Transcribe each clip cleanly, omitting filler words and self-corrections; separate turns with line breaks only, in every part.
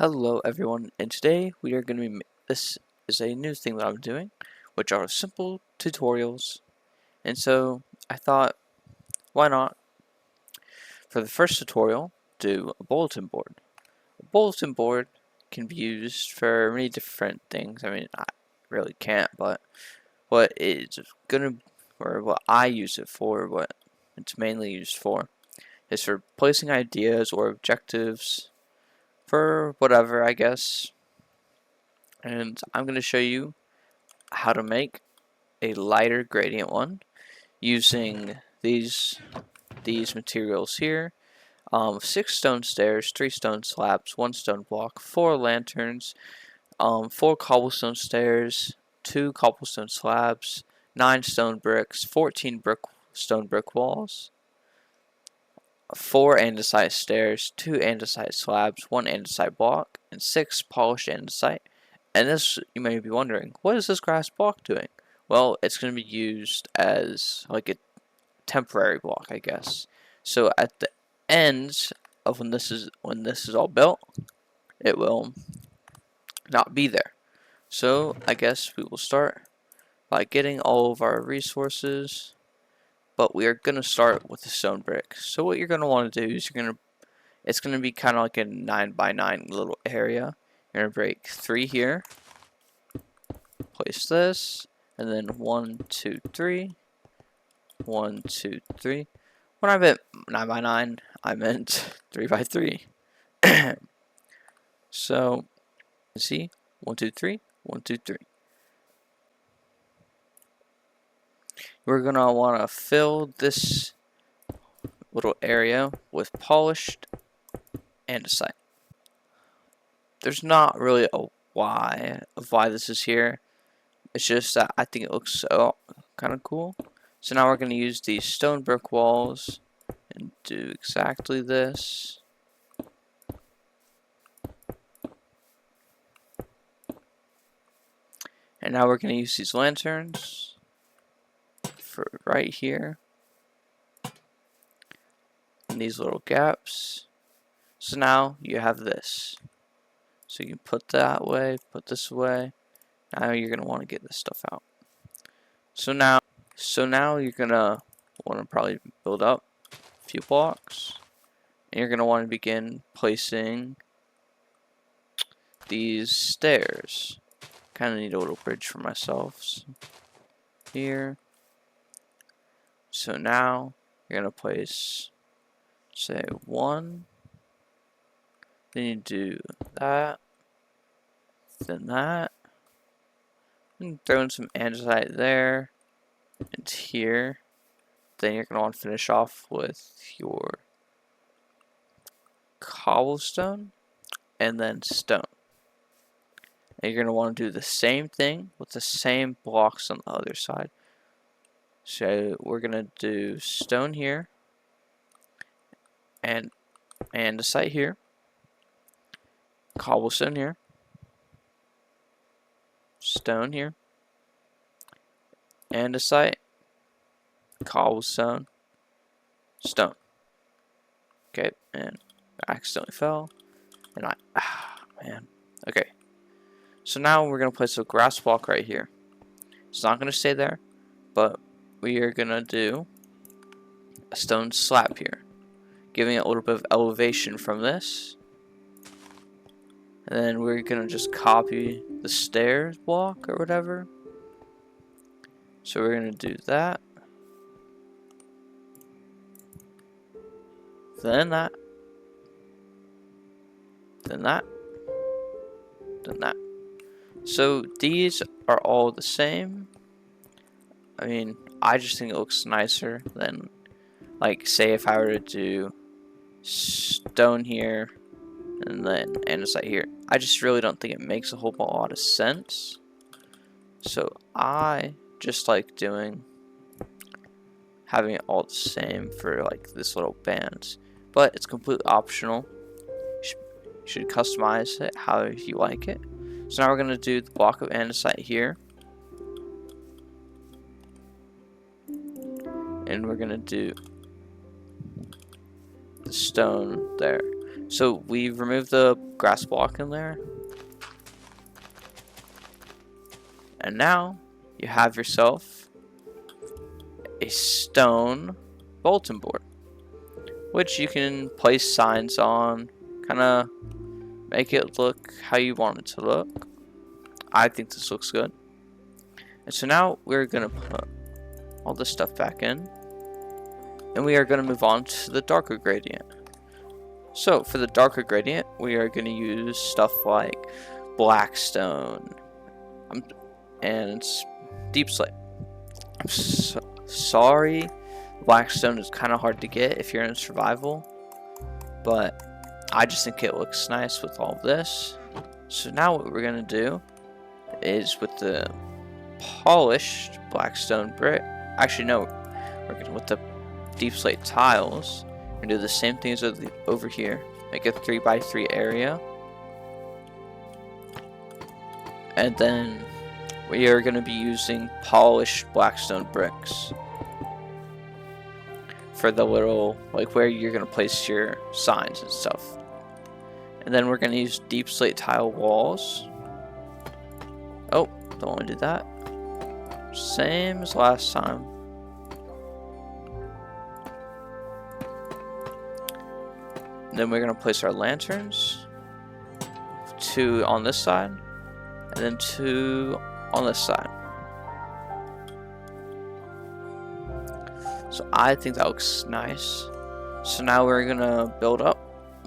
Hello everyone, and today we are going to be, this is a new thing that I'm doing, which are simple tutorials, and so I thought, why not, for the first tutorial, do a bulletin board. A bulletin board can be used for many different things. I mean, I really can't, but what it's gonna, or what I use it for, what it's mainly used for, is for placing ideas or objectives for whatever, I guess. And I'm going to show you how to make a lighter gradient one using these materials here. 6 stone stairs, 3 stone slabs, 1 stone block, 4 lanterns, 4 cobblestone stairs, 2 cobblestone slabs, 9 stone bricks, 14 stone brick walls, 4 andesite stairs, 2 andesite slabs, 1 andesite block, and 6 polished andesite. And this, you may be wondering, what is this grass block doing? Well, it's going to be used as like a temporary block, I guess. So at the end of when this is all built, it will not be there. So I guess we will start by getting all of our resources, but we are going to start with the stone brick. So what you're going to want to do is it's going to be kind of like a 9 by 9 little area. You're going to break 3 here, place this, and then 1, 2, 3, 1, 2, 3. When I meant 9 by 9, I meant 3 by 3. So, see, 1, 2, 3, 1, 2, 3. We're gonna want to fill this little area with polished andesite. There's not really a why of why this is here. It's just that I think it looks so kind of cool. So now we're going to use these stone brick walls and do exactly this. And now we're going to use these lanterns for right here. And these little gaps. So now you have this. So you can put that way, put this away. Now you're going to want to get this stuff out. So now you're going to want to probably build up a few blocks. And you're going to want to begin placing these stairs. Kind of need a little bridge for myself. So here. So now you're going to place, say, 1. Then you do that. Then that. And throw in some andesite there. And here. Then you're going to want to finish off with your cobblestone. And then stone. And you're going to want to do the same thing with the same blocks on the other side. So we're going to do stone here. And andesite here. Cobblestone here. Stone here. Andesite. Cobblestone. Stone. Okay, and I accidentally fell. And man. Okay. So now we're going to place a grass block right here. It's not going to stay there, but we are going to do a stone slab here, giving it a little bit of elevation from this. And then we're going to just copy the stairs block or whatever. So we're going to do that. Then that. Then that. Then that. So these are all the same. I mean, I just think it looks nicer than, like, say if I were to do stone here and then andesite here. I just really don't think it makes a whole lot of sense. So I just like having it all the same for like this little band. But it's completely optional. You should customize it how you like it. So now we're going to do the block of andesite here. And we're going to do the stone there. So we removed the grass block in there. And now you have yourself a stone bulletin board, which you can place signs on, kind of make it look how you want it to look. I think this looks good. And so now we're going to put all this stuff back in, and we are going to move on to the darker gradient. So for the darker gradient, we are going to use stuff like blackstone and deep slate. I'm sorry, blackstone is kind of hard to get if you're in survival, but I just think it looks nice with all this. So now what we're going to do is with the polished blackstone brick, actually no, we're going to, with the deep slate tiles, we're going to do the same thing as over here. Make a 3x3 area. And then we are going to be using polished blackstone bricks for the little, like where you're going to place your signs and stuff. And then we're going to use deep slate tile walls. Oh, don't want to do that. Same as last time. And then we're going to place our lanterns. 2 on this side. And then 2 on this side. So I think that looks nice. So now we're going to build up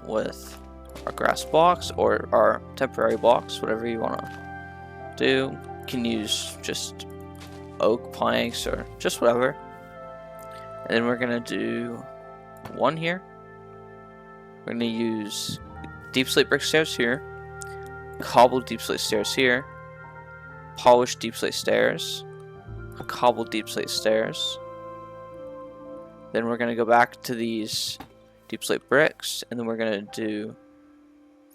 with our grass blocks or our temporary blocks, whatever you want to do. You can use just oak planks or just whatever. And then we're going to do 1 here. We're going to use deep slate brick stairs here, cobbled deep slate stairs here, polished deep slate stairs, cobbled deep slate stairs. Then we're going to go back to these deep slate bricks, and then we're going to do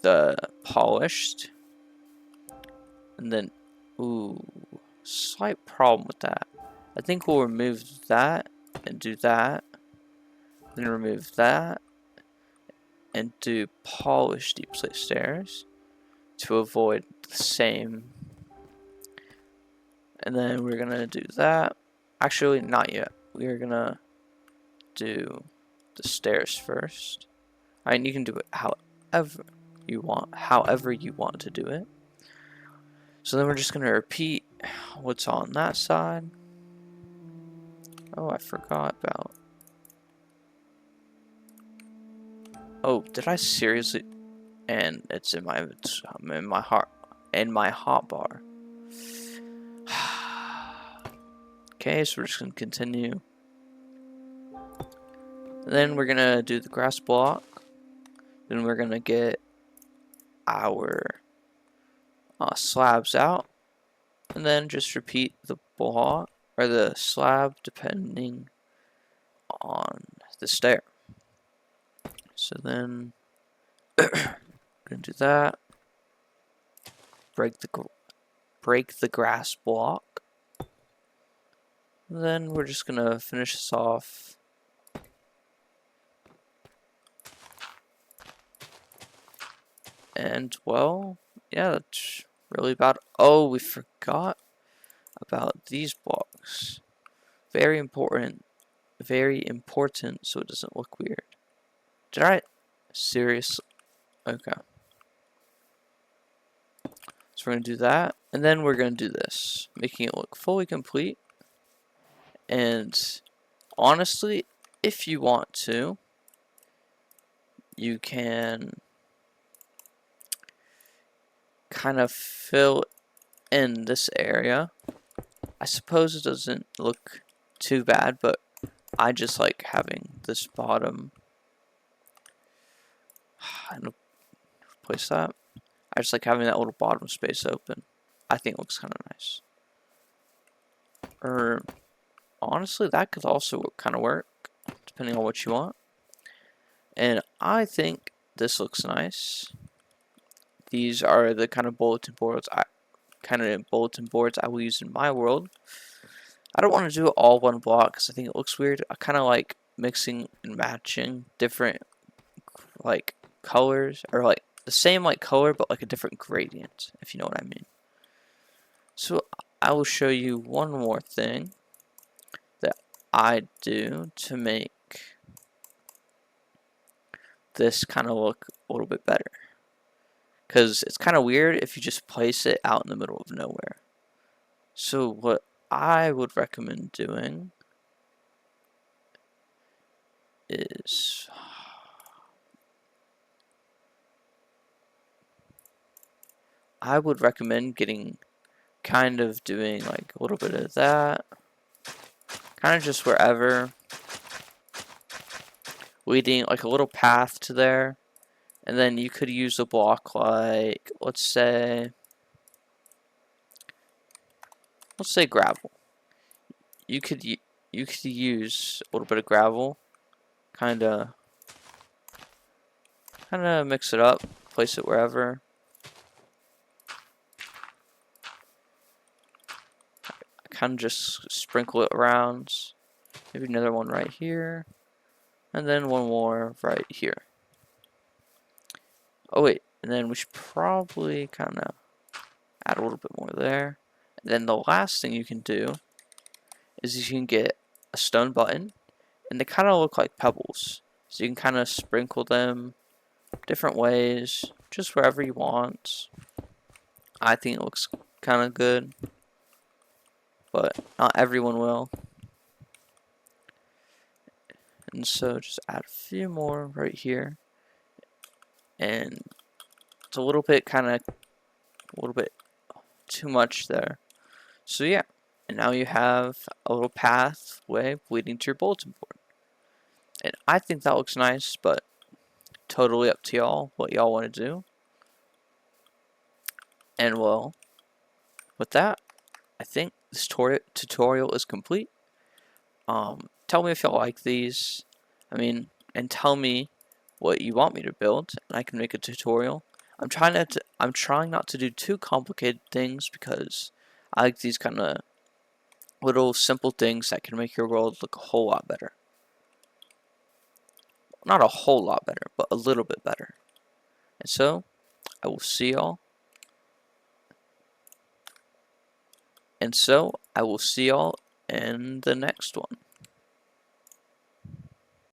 the polished. And then, ooh, slight problem with that. I think we'll remove that and do that. Then remove that and do polished deep slate stairs to avoid the same. And then we're going to do that. Actually, not yet. We are going to do the stairs first. I mean, you can do it however you want to do it. So then we're just going to repeat what's on that side. Oh, I forgot about. Oh, did I seriously? And it's in my hotbar. Okay, so we're just gonna continue. And then we're gonna do the grass block. Then we're gonna get our slabs out, and then just repeat the block or the slab depending on the stair. So then gonna do that. Break the grass block. And then we're just gonna finish this off. And well, yeah, that's really about. Oh, we forgot about these blocks. Very important, so it doesn't look weird. Did I? Seriously? Okay. So we're going to do that. And then we're going to do this. Making it look fully complete. And honestly, if you want to, you can kind of fill in this area. I suppose it doesn't look too bad, but I just like having this bottom. And place that. I just like having that little bottom space open. I think it looks kind of nice. Or honestly, that could also kind of work, depending on what you want. And I think this looks nice. These are the kind of bulletin boards I will use in my world. I don't want to do it all one block because I think it looks weird. I kind of like mixing and matching different like colors, or like the same like color but like a different gradient, if you know what I mean. So I will show you one more thing that I do to make this kind of look a little bit better. Because it's kind of weird if you just place it out in the middle of nowhere. So what I would recommend doing is I would recommend kind of doing like a little bit of that, kind of just wherever, leading like a little path to there, and then you could use a block like, let's say gravel. You could use a little bit of gravel, kind of mix it up, place it wherever. Kind of just sprinkle it around. Maybe another one right here, and then one more right here. Oh wait, and then we should probably kind of add a little bit more there. And then the last thing you can do is you can get a stone button, and they kind of look like pebbles. So you can kind of sprinkle them different ways, just wherever you want. I think it looks kind of good, but not everyone will. And so just add a few more right here. And it's a little bit too much there. So yeah, and now you have a little pathway leading to your bulletin board. And I think that looks nice, but totally up to y'all what y'all want to do. And well, with that, I think this tutorial is complete. Tell me if y'all like these. I mean, and tell me what you want me to build, and I can make a tutorial. I'm trying not to do too complicated things because I like these kind of little simple things that can make your world look a whole lot better. Not a whole lot better, but a little bit better. And so, I will see y'all. In the next one.